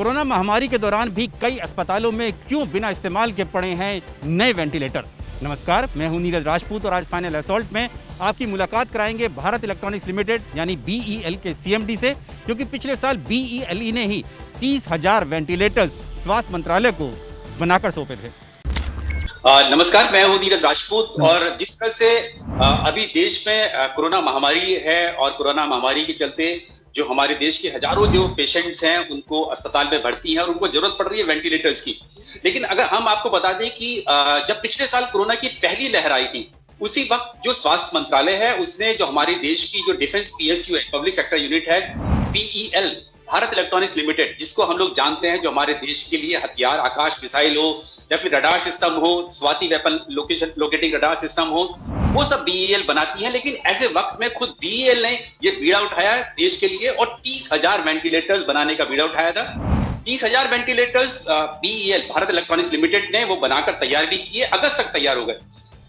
Corona महामारी के दौरान भी कई अस्पतालों में क्यों बिना इस्तेमाल के पड़े हैं नए वेंटिलेटर। नमस्कार, मैं हूं नीरज राजपूत और आज फाइनल असॉल्ट में आपकी मुलाकात कराएंगे भारत इलेक्ट्रॉनिक्स लिमिटेड यानी BEL के CMD से, क्योंकि पिछले साल BELE ने ही 30,000 वेंटिलेटर्स स्वास्थ्य मंत्रालय को बनाकर सौंपे थे। नमस्कार, मैं हूं नीरज राजपूत। और जिस तरह से अभी देश में कोरोना महामारी है और कोरोना महामारी के चलते जो हमारे देश के हजारों जो पेशेंट्स हैं उनको अस्पताल में भर्ती हैं और उनको जरूरत पड़ रही है वेंटिलेटर्स की। लेकिन अगर हम आपको बता दें कि जब पिछले साल कोरोना की पहली लहर आई थी, उसी वक्त जो स्वास्थ्य मंत्रालय है उसने जो हमारे देश की जो डिफेंस PSU है, पब्लिक सेक्टर यूनिट है, BEL भारत इलेक्ट्रॉनिक्स लिमिटेड, जिसको हम लोग जानते हैं, जो हमारे देश के लिए हथियार, आकाश मिसाइल हो या फिर रडार सिस्टम हो, Swati weapon locating radar system हो, वो सब BEL बनाती है। लेकिन ऐसे वक्त में खुद BEL ने ये बीड़ा उठाया देश के लिए और 30,000 वेंटिलेटर्स बनाने का बीड़ा उठाया था। 30,000 ventilators BEL Bharat electronics limited ने वो बनाकर तैयार भी किए, अगस्त तक तैयार हो गए।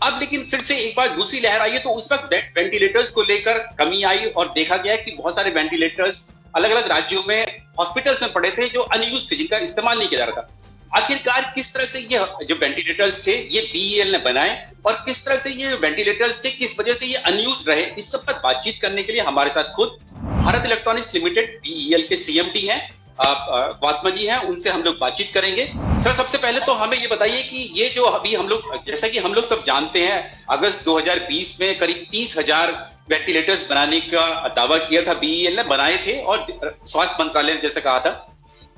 अब लेकिन फिर से एक बार दूसरी लहर आई है, तो उस वक्त वेंटिलेटर्स को लेकर कमी आई और देखा गया कि बहुत सारे वेंटिलेटर्स अलग अलग राज्यों में हॉस्पिटल्स में पड़े थे जो अनयूज्ड थे, जिनका इस्तेमाल नहीं किया जा रहा था। आखिरकार किस तरह से ये जो वेंटिलेटर्स थे ये BEL ने बनाए और किस तरह से ये वेंटिलेटर्स थे, किस वजह से ये अनयूज्ड रहे, इस सब पर बातचीत करने के लिए हमारे साथ खुद भारत इलेक्ट्रॉनिक्स लिमिटेड BEL के CMD हैं वात्मा जी हैं, उनसे हम लोग बातचीत करेंगे। सर, सबसे पहले तो हमें ये बताइए कि ये जो अभी हम लोग, जैसा कि हम लोग सब जानते हैं, अगस्त 2020 में करीब 30,000 वेंटिलेटर्स बनाने का दावा किया था, BEL ने बनाए थे और स्वास्थ्य मंत्रालय ने जैसे कहा था।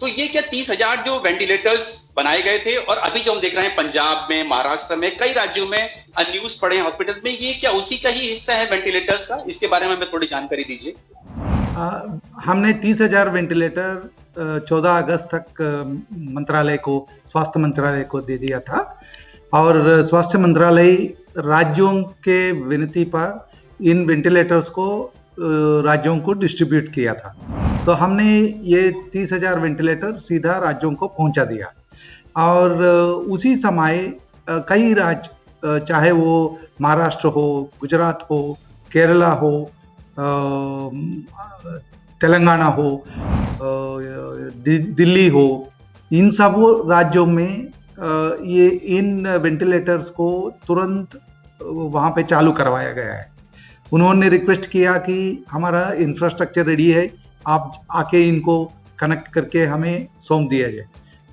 तो ये क्या 30,000 जो वेंटिलेटर्स बनाए गए थे और अभी जो हम देख रहे हैं पंजाब में, महाराष्ट्र में, कई राज्यों में अनयूज्ड पड़े हैं हॉस्पिटल्स में, ये क्या उसी का ही हिस्सा है वेंटिलेटर्स का? इसके बारे में हमें थोड़ी जानकारी दीजिए। हमने 30,000 वेंटिलेटर 14 अगस्त तक मंत्रालय को, स्वास्थ्य मंत्रालय को दे दिया था और स्वास्थ्य मंत्रालय राज्यों के विनती पर इन वेंटिलेटर्स को राज्यों को डिस्ट्रीब्यूट किया था। तो हमने ये 30,000 वेंटिलेटर सीधा राज्यों को पहुंचा दिया और उसी समय कई राज्य, चाहे वो महाराष्ट्र हो, गुजरात हो, केरला हो, तेलंगाना हो, दिल्ली हो, इन सब राज्यों में ये इन वेंटिलेटर्स को तुरंत वहाँ पे चालू करवाया गया है। उन्होंने रिक्वेस्ट किया कि हमारा इंफ्रास्ट्रक्चर रेडी है, आप आके इनको कनेक्ट करके हमें सौंप दिया जाए।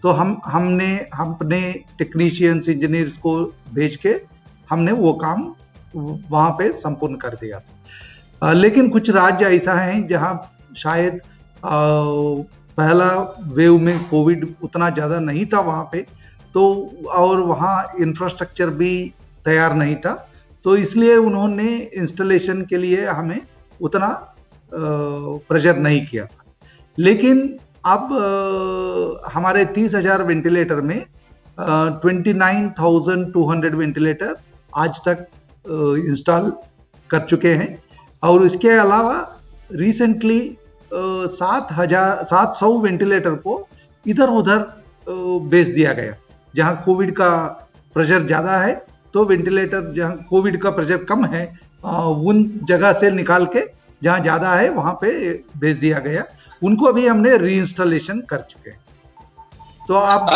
तो हमने अपने टेक्नीशियंस, इंजीनियर्स को भेज के हमने वो काम वहाँ पे संपूर्ण कर दिया था। लेकिन कुछ राज्य ऐसा हैं जहाँ शायद पहला वेव में कोविड उतना ज़्यादा नहीं था वहाँ पे, तो और वहाँ इंफ्रास्ट्रक्चर भी तैयार नहीं था, तो इसलिए उन्होंने इंस्टॉलेशन के लिए हमें उतना प्रेशर नहीं किया था। लेकिन अब हमारे 30,000 वेंटिलेटर में 29,200 वेंटिलेटर आज तक इंस्टॉल कर चुके हैं और इसके अलावा रिसेंटली 700 वेंटिलेटर को इधर उधर भेज दिया गया। जहां कोविड का प्रेशर ज़्यादा है तो वेंटिलेटर, जहां कोविड का प्रेशर कम है उन जगह से निकाल के जहां ज़्यादा है वहां पे भेज दिया गया। उनको अभी हमने रीइंस्टॉलेशन कर चुके हैं। तो अब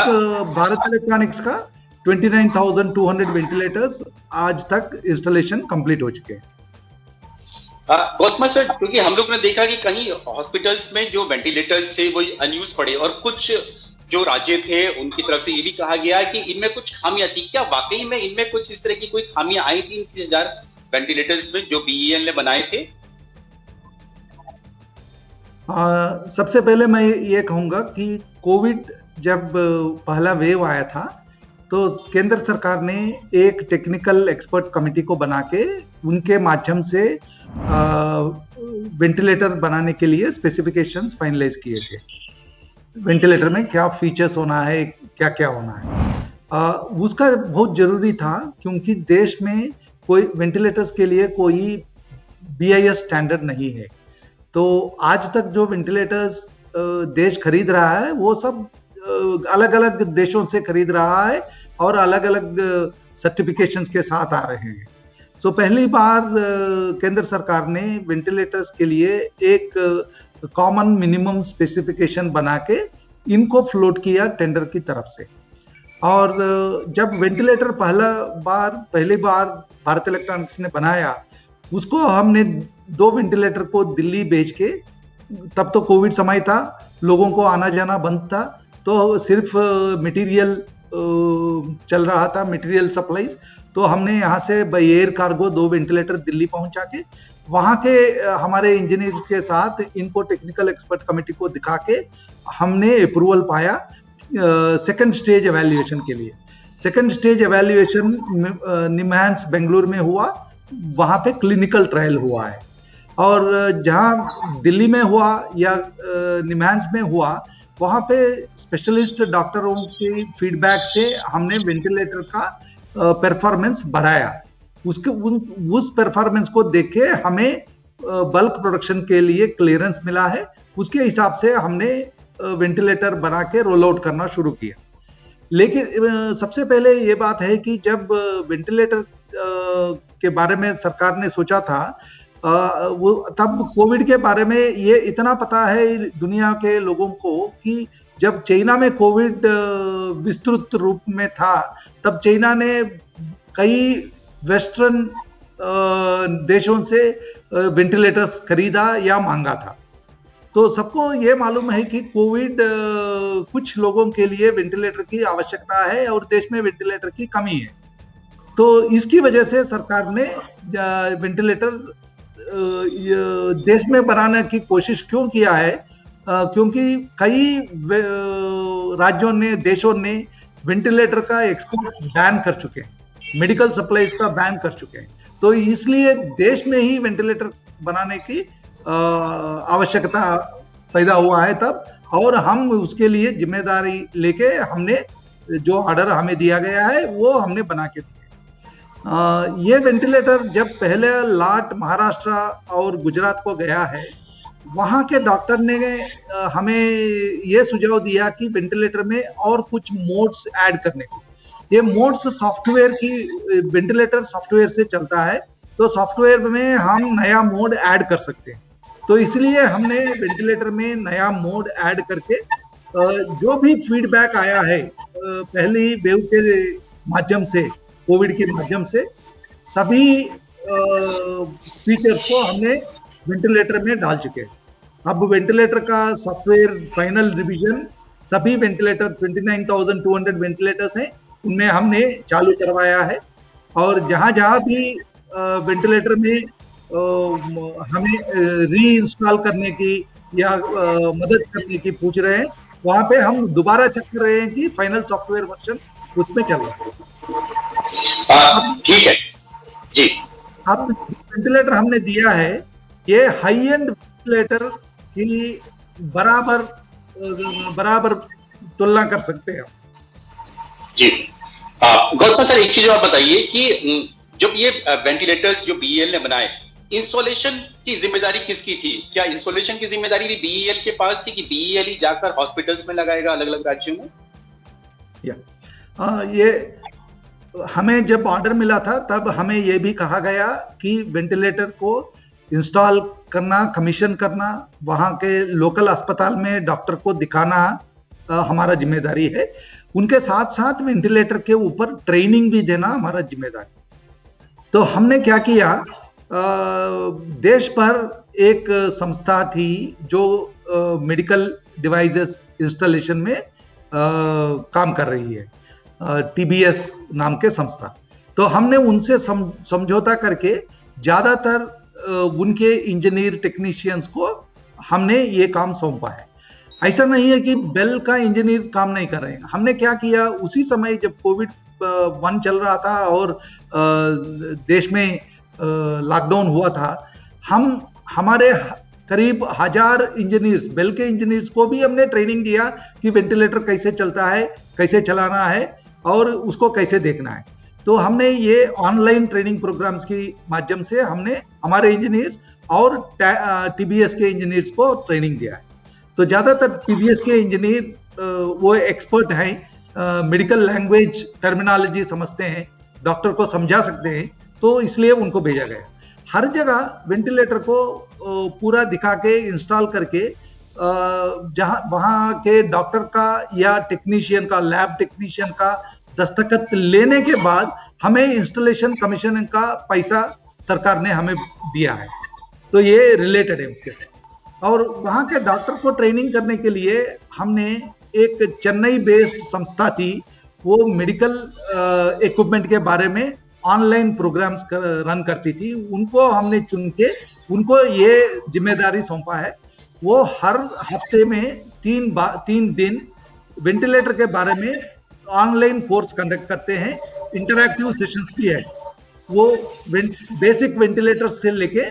भारत इलेक्ट्रॉनिक्स का 29,200 वेंटिलेटर्स आज तक इंस्टॉलेशन कंप्लीट हो चुके हैं। गौतम सर, क्योंकि हम लोग ने देखा कि कहीं हॉस्पिटल्स में जो वेंटिलेटर्स थे वो अनयूज पड़े और कुछ जो राज्य थे उनकी तरफ से ये भी कहा गया कि इनमें कुछ खामियां थी। क्या वाकई में इनमें कुछ इस तरह की कोई खामियां आई थी 30,000 वेंटिलेटर्स में जो BEL ने बनाए थे? सबसे पहले मैं ये कहूँगा कि कोविड जब पहला वेव आया था तो केंद्र सरकार ने एक टेक्निकल एक्सपर्ट कमेटी को बना के उनके माध्यम से वेंटिलेटर बनाने के लिए स्पेसिफिकेशंस फाइनलाइज किए थे। वेंटिलेटर में क्या फीचर्स होना है, क्या क्या होना है, उसका बहुत जरूरी था क्योंकि देश में कोई वेंटिलेटर्स के लिए कोई BIS स्टैंडर्ड नहीं है। तो आज तक जो वेंटिलेटर्स देश खरीद रहा है वो सब अलग अलग देशों से खरीद रहा है और अलग अलग सर्टिफिकेशंस के साथ आ रहे हैं। सो पहली बार केंद्र सरकार ने वेंटिलेटर्स के लिए एक कॉमन मिनिमम स्पेसिफिकेशन बना के इनको फ्लोट किया टेंडर की तरफ से। और जब वेंटिलेटर पहली बार भारत इलेक्ट्रॉनिक्स ने बनाया, उसको हमने 2 वेंटिलेटर को दिल्ली भेज के, तब तो कोविड समय था, लोगों को आना जाना बंद था, तो सिर्फ मटेरियल चल रहा था, मटेरियल सप्लाईज। तो हमने यहाँ से by air cargo 2 ventilator Delhi पहुंचा के, वहाँ के हमारे इंजीनियर के साथ इनको टेक्निकल एक्सपर्ट कमेटी को दिखा के हमने अप्रूवल पाया सेकंड स्टेज एवैल्यूएशन के लिए। सेकंड स्टेज एवैल्यूएशन निम्हांस बेंगलुरु में हुआ, वहाँ पे क्लिनिकल ट्रायल हुआ है। और जहाँ दिल्ली में हुआ या निम्हांस में हुआ, वहाँ पे स्पेशलिस्ट डॉक्टरों की फीडबैक से हमने वेंटिलेटर का परफॉर्मेंस बढ़ाया। उस परफॉर्मेंस को देख के हमें बल्क प्रोडक्शन के लिए क्लियरेंस मिला है। उसके हिसाब से हमने वेंटिलेटर बना के रोल आउट करना शुरू किया। लेकिन सबसे पहले ये बात है कि जब वेंटिलेटर के बारे में सरकार ने सोचा था, वो तब कोविड के बारे में ये इतना पता है दुनिया के लोगों को कि जब चाइना में कोविड विस्तृत रूप में था, तब चाइना ने कई वेस्टर्न देशों से वेंटिलेटर्स खरीदा या मांगा था। तो सबको ये मालूम है कि कोविड कुछ लोगों के लिए वेंटिलेटर की आवश्यकता है और देश में वेंटिलेटर की कमी है। तो इसकी वजह से सरकार ने वेंटिलेटर देश में बनाने की कोशिश क्यों किया है, क्योंकि कई राज्यों ने, देशों ने वेंटिलेटर का एक्सपोर्ट बैन कर चुके हैं, मेडिकल सप्लाईज का बैन कर चुके हैं। तो इसलिए देश में ही वेंटिलेटर बनाने की आवश्यकता पैदा हुआ है तब, और हम उसके लिए जिम्मेदारी लेके हमने जो ऑर्डर हमें दिया गया है वो हमने बना के दिया। ये वेंटिलेटर जब पहले लाट महाराष्ट्र और गुजरात को गया है, वहाँ के डॉक्टर ने हमें ये सुझाव दिया कि वेंटिलेटर में और कुछ मोड्स ऐड करने को। ये मोड्स सॉफ्टवेयर की, वेंटिलेटर सॉफ्टवेयर से चलता है, तो सॉफ्टवेयर में हम नया मोड ऐड कर सकते हैं। तो इसलिए हमने वेंटिलेटर में नया मोड ऐड करके जो भी फीडबैक आया है पहली वेव के माध्यम से, कोविड के माध्यम से, सभी फीचर्स को हमने वेंटिलेटर में डाल चुके हैं। अब वेंटिलेटर का सॉफ्टवेयर फाइनल रिवीजन सभी वेंटिलेटर 29,200 वेंटिलेटर्स हैं, उनमें हमने चालू करवाया है। और जहाँ जहाँ भी वेंटिलेटर में हमें री इंस्टॉल करने की या मदद करने की पूछ रहे हैं, वहाँ पे हम दोबारा चेक कर रहे हैं कि फाइनल सॉफ्टवेयर वर्जन उसमें चल रहा है। ठीक है जी। अब वेंटिलेटर हमने दिया है, ये हाई एंड वेंटिलेटर की बराबर तुलना कर सकते हैं जी। गौतम सर, एक चीज और बताइए कि जब ये वेंटिलेटर्स जो बीईएल ने बनाए, इंस्टॉलेशन की जिम्मेदारी किसकी थी? क्या इंस्टॉलेशन की जिम्मेदारी भी बीईएल के पास थी कि बीईएल ही जाकर हॉस्पिटल्स में लगाएगा अलग अलग राज्यों में? ये हमें जब ऑर्डर मिला था तब हमें ये भी कहा गया कि वेंटिलेटर को इंस्टॉल करना, कमीशन करना, वहाँ के लोकल अस्पताल में डॉक्टर को दिखाना हमारा जिम्मेदारी है। उनके साथ साथ वेंटिलेटर के ऊपर ट्रेनिंग भी देना हमारा जिम्मेदारी। तो हमने क्या किया, देश भर एक संस्था थी जो मेडिकल डिवाइसेस इंस्टॉलेशन में काम कर रही है, टीबीएस नाम के संस्था। तो हमने उनसे समझौता करके ज़्यादातर उनके इंजीनियर टेक्नीशियंस को हमने ये काम सौंपा है। ऐसा नहीं है कि बेल का इंजीनियर काम नहीं कर रहे हैं। हमने क्या किया, उसी समय जब कोविड 1 चल रहा था और देश में लॉकडाउन हुआ था, हमारे करीब 1000 इंजीनियर्स, बेल के इंजीनियर्स को भी हमने ट्रेनिंग दिया कि वेंटिलेटर कैसे चलता है, कैसे चलाना है और उसको कैसे देखना है। तो हमने ये ऑनलाइन ट्रेनिंग प्रोग्राम्स के माध्यम से हमने हमारे इंजीनियर्स और टीबीएस के इंजीनियर्स को ट्रेनिंग दिया है। तो ज़्यादातर टीबीएस के इंजीनियर वो एक्सपर्ट हैं, मेडिकल लैंग्वेज टर्मिनोलॉजी समझते हैं, डॉक्टर को समझा सकते हैं, तो इसलिए उनको भेजा गया। हर जगह वेंटिलेटर को पूरा दिखा के इंस्टॉल करके जहां वहां के डॉक्टर का या टेक्नीशियन का, लैब टेक्नीशियन का दस्तखत लेने के बाद हमें इंस्टॉलेशन कमीशन का पैसा सरकार ने हमें दिया है। तो ये रिलेटेड है उसके साथ। और वहाँ के डॉक्टर को ट्रेनिंग करने के लिए हमने एक चेन्नई बेस्ड संस्था थी, वो मेडिकल इक्विपमेंट के बारे में ऑनलाइन प्रोग्राम्स रन करती थी। उनको हमने चुन के उनको ये जिम्मेदारी सौंपा है। वो हर हफ्ते में 3 दिन वेंटिलेटर के बारे में ऑनलाइन कोर्स कंडक्ट करते हैं। इंटरैक्टिव सेशंस भी है। वो बेसिक वेंटिलेटर से लेके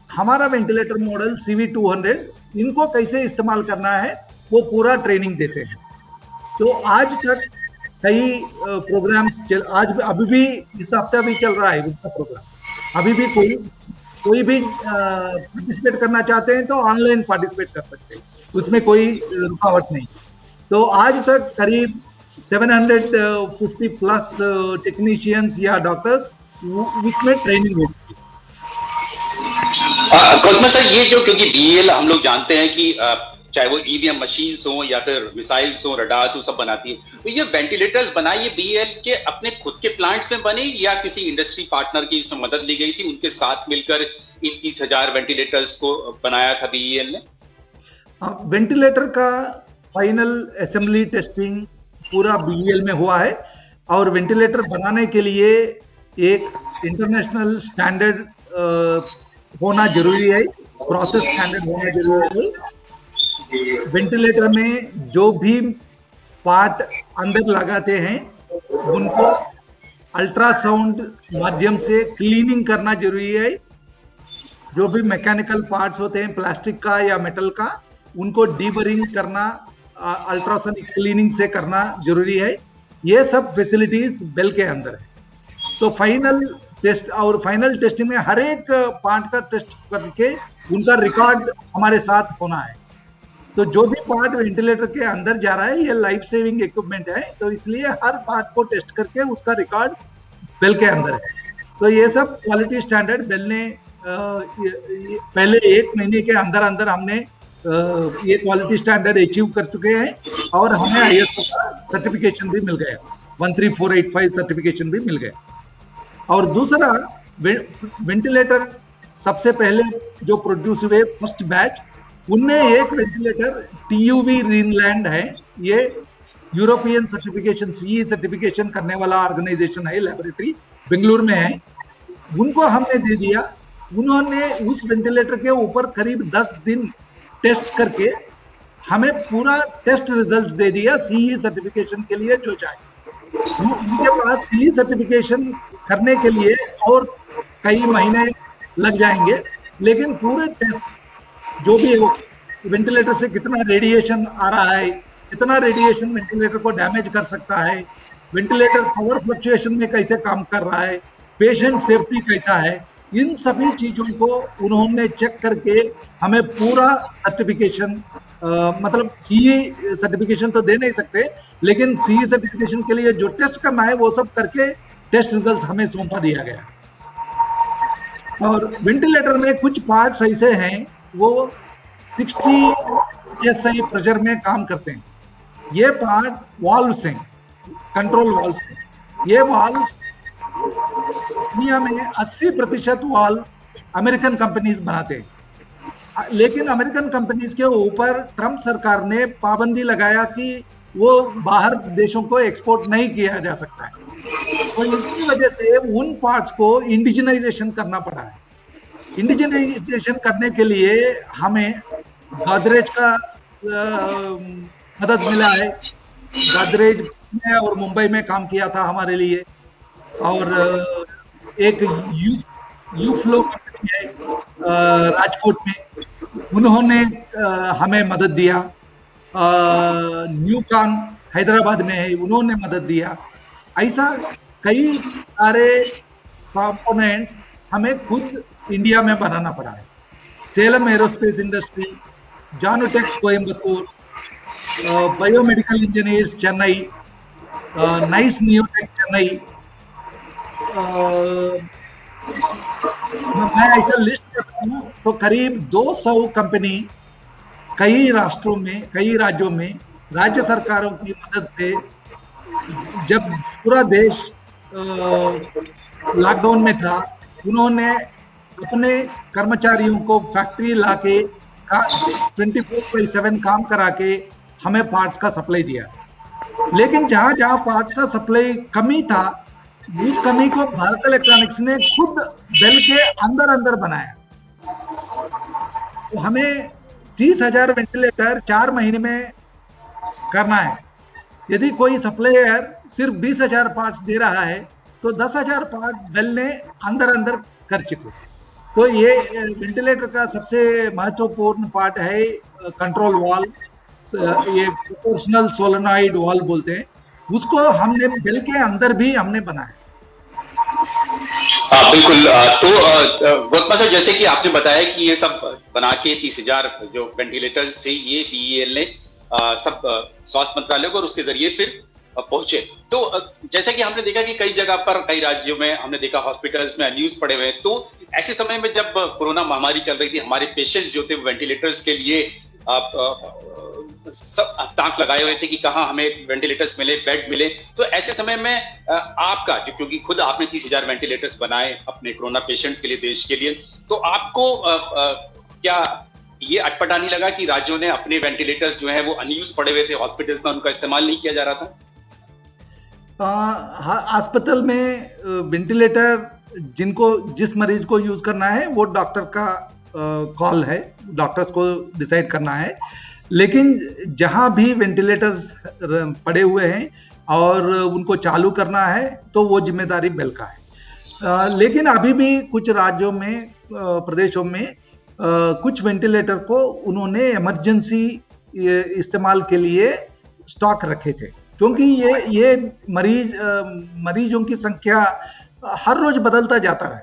हमारा वेंटिलेटर मॉडल CV200 इनको कैसे इस्तेमाल करना है वो पूरा ट्रेनिंग देते हैं। तो आज तक कई प्रोग्राम्स आज अभी भी इस हफ्ते भी चल रहा है उसका प्रोग्राम। अभी भी कोई भी पार्टिसिपेट करना चाहते हैं तो ऑनलाइन पार्टिसिपेट कर सकते हैं, उसमें कोई रुकावट नहीं। तो आज तक करीब 750 प्लस टेक्नीशियंस या डॉक्टर्स उसमें ट्रेनिंग होती है। कॉस्मो सर, ये जो क्योंकि BEL हम लोग जानते हैं कि चाहे वो EVM मशीन्स हो या फिर मिसाइल्स हो, रडार्स हो, सब बनाती है। तो ये वेंटिलेटर्स बनाए ये BEL के अपने खुद के प्लांट्स में बने या किसी इंडस्ट्री पार्टनर की इसमें मदद ली गई थी, उनके साथ मिलकर इन 30,000 वेंटिलेटर्स को बनाया था BEL ने? वेंटिलेटर का फाइनल असेंबली टेस्टिंग पूरा BEL में हुआ है। और वेंटिलेटर बनाने के लिए एक इंटरनेशनल स्टैंडर्ड होना जरूरी है, प्रोसेस स्टैंडर्ड होना जरूरी है। वेंटिलेटर में जो भी पार्ट अंदर लगाते हैं उनको अल्ट्रासाउंड माध्यम से क्लीनिंग करना जरूरी है। जो भी मैकेनिकल पार्ट्स होते हैं प्लास्टिक का या मेटल का, उनको डीबरिंग करना अल्ट्रासोनिक क्लीनिंग से करना जरूरी है। ये सब फैसिलिटीज बेल के अंदर है। तो फाइनल टेस्ट और फाइनल टेस्टिंग में हर एक पार्ट का टेस्ट करके उनका रिकॉर्ड हमारे साथ होना है। तो जो भी पार्ट वेंटिलेटर के अंदर जा रहा है ये लाइफ सेविंग इक्विपमेंट है, तो इसलिए हर पार्ट को टेस्ट करके उसका रिकॉर्ड बेल के अंदर है। तो ये सब क्वालिटी स्टैंडर्ड बेल ने पहले 1 महीने के अंदर अंदर हमने ये क्वालिटी स्टैंडर्ड अचीव कर चुके हैं और हमें ISO का सर्टिफिकेशन भी मिल गया, 13485 सर्टिफिकेशन भी मिल गया। और दूसरा वेंटिलेटर सबसे पहले जो प्रोड्यूस हुए फर्स्ट बैच, उनमें एक वेंटिलेटर TUV ग्रीनलैंड है। ये यूरोपियन सर्टिफिकेशन CE सर्टिफिकेशन करने वाला ऑर्गेनाइजेशन है, लैबोरेटरी बेंगलुरु में है। उनको हमने दे दिया। उन्होंने उस वेंटिलेटर के ऊपर करीब 10 दिन टेस्ट करके हमें पूरा टेस्ट रिजल्ट्स दे दिया CE सर्टिफिकेशन के लिए जो चाहिए। उनके पास CE सर्टिफिकेशन करने के लिए और कई महीने लग जाएंगे, लेकिन पूरे टेस्ट जो भी वेंटिलेटर से कितना रेडिएशन आ रहा है, कितना रेडिएशन वेंटिलेटर को डैमेज कर सकता है, वेंटिलेटर पावर फ्लक्चुएशन में कैसे काम कर रहा है, पेशेंट सेफ्टी कैसा है, इन सभी चीजों को उन्होंने चेक करके हमें पूरा सर्टिफिकेशन मतलब CE सर्टिफिकेशन तो दे नहीं सकते, लेकिन CE सर्टिफिकेशन के लिए जो टेस्ट करना है वो सब करके टेस्ट रिजल्ट्स हमें सौंपा दिया गया। और वेंटिलेटर में कुछ पार्ट्स ऐसे हैं वो 60 PSI प्रेशर में काम करते हैं। ये पार्ट वाल्व्स हैं, कंट्रोल वाल्व्स हैं। ये वाल्व्स दुनिया में 80% वाल्व अमेरिकन कंपनीज बनाते हैं, लेकिन अमेरिकन कंपनीज के ऊपर ट्रंप सरकार ने पाबंदी लगाया कि वो बाहर देशों को एक्सपोर्ट नहीं किया जा सकता है। तो इसकी वजह से उन पार्ट्स को इंडिजिनाइजेशन करना पड़ा है। इंडिजिनाइजेशन करने के लिए हमें गोदरेज का मदद मिला है। गोदरेज में और मुंबई में काम किया था हमारे लिए। और एक यूफ्लो कंपनी है राजकोट में, उन्होंने हमें मदद दिया। न्यूकॉन हैदराबाद में है, उन्होंने मदद दिया। ऐसा कई सारे कंपोनेंट्स हमें खुद इंडिया में बनाना पड़ा है। सेलम एरोस्पेस इंडस्ट्री, जानोटेक्स Coimbatore, biomedical engineers Chennai, nice neotech Chennai. मैं ऐसा लिस्ट करता हूँ तो करीब 200 कंपनी कई राष्ट्रों में, कई राज्यों में राज्य सरकारों की मदद से जब पूरा देश लॉकडाउन में था, उन्होंने अपने कर्मचारियों को फैक्ट्री लाके 24/7 काम करा के हमें पार्ट्स का सप्लाई दिया। लेकिन जहां जहां पार्ट्स का सप्लाई कमी था, उस कमी को भारत इलेक्ट्रॉनिक्स ने खुद बेल के अंदर अंदर बनाया। तो हमें 30,000 वेंटिलेटर 4 महीने में करना है। यदि कोई सप्लायर सिर्फ 20,000 पार्ट्स दे रहा है, तो 10,000 पार्ट बेल ने अंदर अंदर कर चुके। तो ये वेंटिलेटर का सबसे महत्वपूर्ण पार्ट है कंट्रोल वाल्व, ये प्रोपोर्शनल सोलेनॉइड वाल्व बोलते हैं, उसको हमने बेल के अंदर भी हमने बनाया। बिल्कुल। तो गौतम सर, जैसे कि आपने बताया कि ये सब बना के 30,000 जो वेंटिलेटर्स थे ये बीईएल ने सब स्वास्थ्य मंत्रालय को और उसके जरिए फिर पहुंचे। तो जैसे कि हमने देखा कि कई जगह पर, कई राज्यों में हमने देखा हॉस्पिटल्स में न्यूज पड़े हुए। तो ऐसे समय में जब कोरोना महामारी चल रही थी, हमारे पेशेंट्स जो थे वेंटिलेटर्स के लिए सब ताक लगाए हुए थे कि कहाँ हमें वेंटिलेटर्स मिले, बेड मिले। तो ऐसे समय में आपका जो, क्योंकि खुद आपने 30,000 वेंटिलेटर्स बनाए अपने कोरोना पेशेंट्स के लिए, देश के लिए, तो आपको क्या ये अटपटा नहीं लगा कि राज्यों ने अपने वेंटिलेटर्स जो है वो अनयूज पड़े हुए थे हॉस्पिटल्स में, उनका इस्तेमाल नहीं किया जा रहा था? अस्पताल में वेंटिलेटर जिस मरीज को यूज करना है वो डॉक्टर का कॉल है, डॉक्टर्स को डिसाइड करना है। लेकिन जहां भी वेंटिलेटर्स पड़े हुए हैं और उनको चालू करना है तो वो जिम्मेदारी बेल का है। लेकिन अभी भी कुछ राज्यों में, प्रदेशों में कुछ वेंटिलेटर को उन्होंने इमरजेंसी इस्तेमाल के लिए स्टॉक रखे थे, क्योंकि ये मरीजों की संख्या हर रोज बदलता जाता है।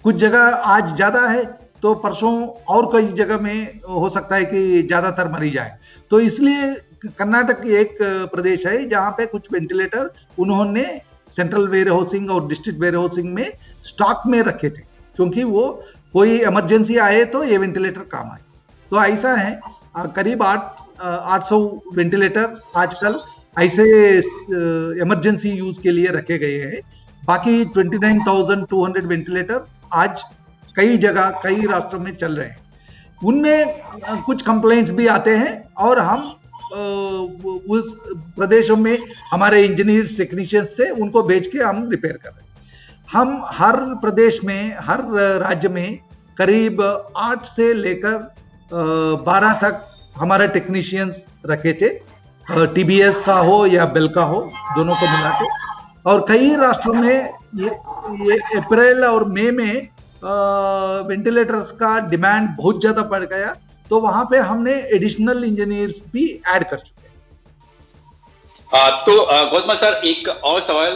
कुछ जगह आज ज्यादा है तो परसों और कई जगह में हो सकता है कि ज्यादातर मरीज आए। तो इसलिए कर्नाटक एक प्रदेश है जहां पे कुछ वेंटिलेटर उन्होंने सेंट्रल वेयर हाउसिंग और डिस्ट्रिक्ट वेयर हाउसिंग में स्टॉक में रखे थे, क्योंकि वो कोई इमरजेंसी आए तो ये वेंटिलेटर काम आए। तो ऐसा है, करीब 800 वेंटिलेटर आजकल ऐसे इमरजेंसी यूज के लिए रखे गए हैं। बाकी 29,200 वेंटिलेटर आज कई जगह, कई राष्ट्रों में चल रहे हैं। उनमें कुछ कंप्लेंट्स भी आते हैं और हम उस प्रदेशों में हमारे इंजीनियर्स, टेक्नीशियंस से उनको भेज के हम रिपेयर कर रहे हैं। हम हर प्रदेश में, हर राज्य में करीब 8 से लेकर 12 तक हमारे टेक्नीशियंस रखे थे, टीबीएस का हो या बेल का हो, दोनों को मिला के। और कई राष्ट्रों में ये अप्रैल और मई में वेंटिलेटर्स का डिमांड बहुत ज्यादा बढ़ गया, तो वहां पे हमने एडिशनल इंजीनियर्स भी ऐड कर चुके हैं। तो गौतम सर, एक और सवाल,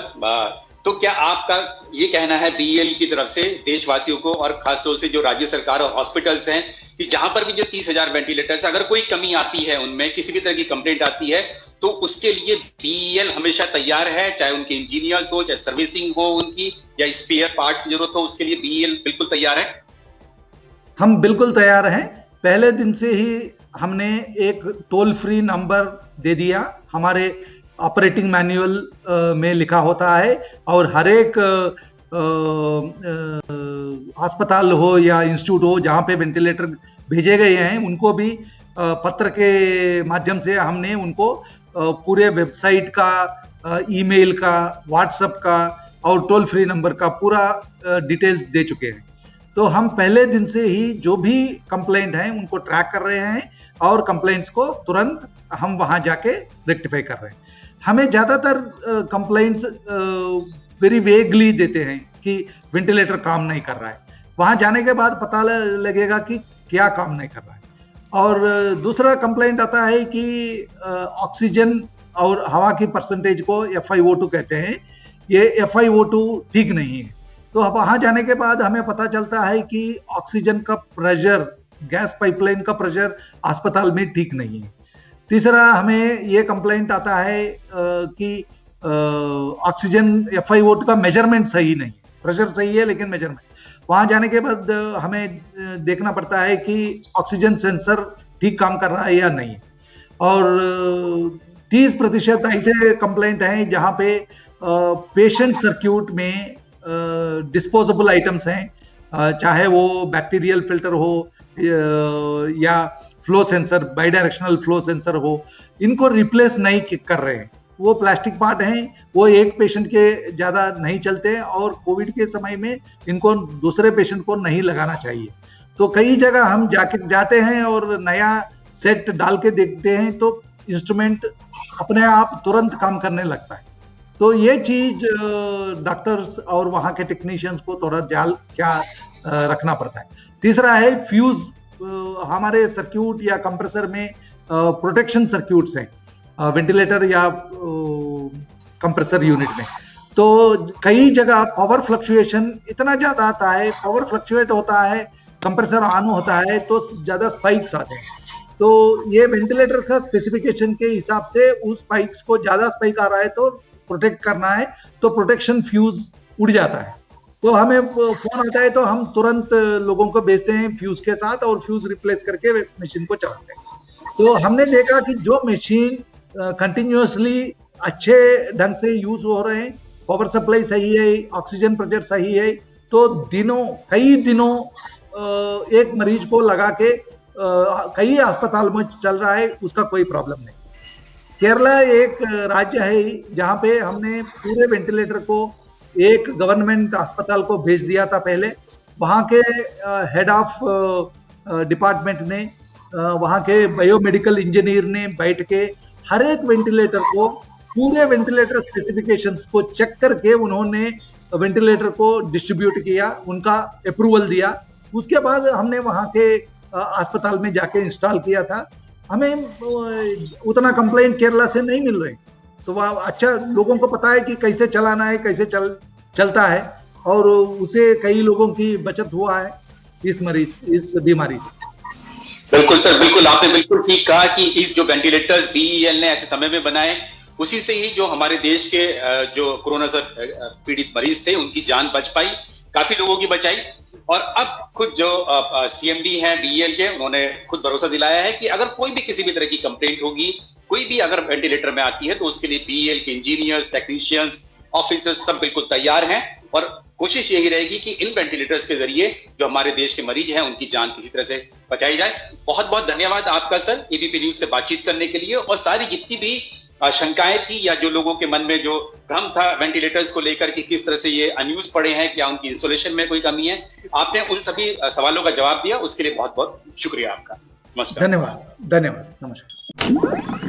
तो क्या आपका ये कहना है बीईएल की तरफ से देशवासियों को, और खासतौर से जो राज्य सरकार और हॉस्पिटल्स हैं, कि जहां पर भी जो 30,000 वेंटिलेटर्स, अगर कोई कमी आती है उनमें, किसी भी तरह की कंप्लेंट आती है, तो उसके लिए बीईएल हमेशा तैयार है, चाहे उनके इंजीनियर्स हो, चाहे सर्विसिंग हो उनकी, या स्पेयर पार्ट्स की जरूरत हो, उसके लिए बीईएल बिल्कुल तैयार है? हम बिल्कुल तैयार हैं। पहले दिन से ही हमने एक टोल फ्री नंबर दे दिया, हमारे ऑपरेटिंग मैनुअल में लिखा होता है, और हर एक अस्पताल हो या इंस्टीट्यूट हो जहां पे वेंटिलेटर भेजे गए हैं, उनको भी पत्र के माध्यम से हमने उनको पूरे वेबसाइट का, ईमेल का, व्हाट्सएप का और टोल फ्री नंबर का पूरा डिटेल्स दे चुके हैं। तो हम पहले दिन से ही जो भी कंप्लेंट है उनको ट्रैक कर रहे हैं और कंप्लेंट्स को तुरंत हम वहां जाके रेक्टिफाई कर रहे हैं। हमें ज्यादातर कंप्लेंट्स वेरी वेगली देते हैं कि वेंटिलेटर काम नहीं कर रहा है। वहां जाने के बाद पता लगेगा कि क्या काम नहीं कर रहा है। और दूसरा कंप्लेंट आता है कि ऑक्सीजन और हवा की परसेंटेज को FiO2 कहते हैं, ये FiO2 ठीक नहीं है। तो वहां जाने के बाद हमें पता चलता है कि ऑक्सीजन का प्रेशर, गैस पाइपलाइन का प्रेशर अस्पताल में ठीक नहीं है। तीसरा हमें ये कंप्लेंट आता है कि ऑक्सीजन FiO2 का मेजरमेंट सही नहीं है, प्रेशर सही है लेकिन मेजरमेंट। वहां जाने के बाद हमें देखना पड़ता है कि ऑक्सीजन सेंसर ठीक काम कर रहा है या नहीं। और 30% ऐसे कंप्लेंट हैं जहां पे पेशेंट सर्क्यूट में डिस्पोजेबल आइटम्स हैं, चाहे वो बैक्टीरियल फिल्टर हो या flow sensor, by directional flow sensor हो, इनको रिप्लेस नहीं कर रहे हैं। वो प्लास्टिक पार्ट हैं, वो एक पेशेंट के ज्यादा नहीं चलते और कोविड के समय में इनको दूसरे पेशेंट को नहीं लगाना चाहिए। तो कई जगह हम जाते हैं और नया सेट डाल के देखते हैं तो इंस्ट्रूमेंट अपने आप तुरंत काम करने लगता है। तो ये चीज डॉक्टर्स और वहाँ के टेक्नीशियंस को थोड़ा ख्याल रखना पड़ता है। तीसरा है फ्यूज, हमारे सर्क्यूट या कंप्रेसर में प्रोटेक्शन सर्क्यूट्स हैं वेंटिलेटर या कंप्रेसर यूनिट में। तो कई जगह पावर फ्लक्चुएशन इतना ज्यादा आता है, पावर फ्लक्चुएट होता है, कंप्रेसर ऑन होता है तो ज्यादा स्पाइक्स आते हैं। तो ये वेंटिलेटर का स्पेसिफिकेशन के हिसाब से उस स्पाइक्स को, ज्यादा स्पाइक आ रहा है तो प्रोटेक्ट करना है, तो प्रोटेक्शन फ्यूज उड़ जाता है। तो हमें फोन आता है तो हम तुरंत लोगों को भेजते हैं फ्यूज के साथ और फ्यूज रिप्लेस करके मशीन को चलाते हैं। तो हमने देखा कि जो मशीन कंटिन्यूअसली अच्छे ढंग से यूज हो रहे हैं, पावर सप्लाई सही है, ऑक्सीजन प्रेशर सही है, तो कई दिनों एक मरीज को लगा के कई अस्पताल में चल रहा है, उसका कोई प्रॉब्लम नहीं। केरला एक राज्य है जहां पे हमने पूरे वेंटिलेटर को एक गवर्नमेंट अस्पताल को भेज दिया था पहले। वहां के हेड ऑफ डिपार्टमेंट ने, वहां के बायोमेडिकल इंजीनियर ने बैठ के हर एक वेंटिलेटर को, पूरे वेंटिलेटर स्पेसिफिकेशंस को चेक करके उन्होंने वेंटिलेटर को डिस्ट्रीब्यूट किया, उनका अप्रूवल दिया। उसके बाद हमने वहां के अस्पताल में जाके इंस्टॉल किया था। हमें उतना कंप्लेंट केरला से नहीं मिल रहे, तो वह अच्छा लोगों को पता है कि कैसे चलाना है, कैसे चलता है, और उसे कई लोगों की बचत हुआ है इस बीमारी से। बिल्कुल सर, बिल्कुल आपने बिल्कुल ठीक कहा कि इस जो वेंटिलेटर्स बीईएल ने ऐसे समय में बनाए, उसी से ही जो हमारे देश के जो कोरोना से पीड़ित मरीज थे उनकी जान बच पाई, काफी लोगों की बचाई। और अब खुद जो सीएमडी हैं बीईएल के, उन्होंने खुद भरोसा दिलाया है कि अगर कोई भी किसी भी तरह की कंप्लेंट होगी, कोई भी अगर वेंटिलेटर में आती है, तो उसके लिए बीईएल के इंजीनियर्स, टेक्नीशियंस, ऑफिसर्स सब बिल्कुल तैयार हैं। और कोशिश यही रहेगी कि इन वेंटिलेटर्स के जरिए जो हमारे देश के मरीज हैं उनकी जान किसी तरह से बचाई जाए। बहुत बहुत धन्यवाद आपका सर, एबीपी न्यूज से बातचीत करने के लिए। और सारी जितनी भी शंकाएं थी या जो लोगों के मन में जो भ्रम था वेंटिलेटर्स को लेकर कि किस तरह से ये अनयूज पड़े हैं, क्या उनकी इंस्टॉलेशन में कोई कमी है, आपने उन सभी सवालों का जवाब दिया, उसके लिए बहुत बहुत शुक्रिया आपका। नमस्कार। धन्यवाद, नमस्कार।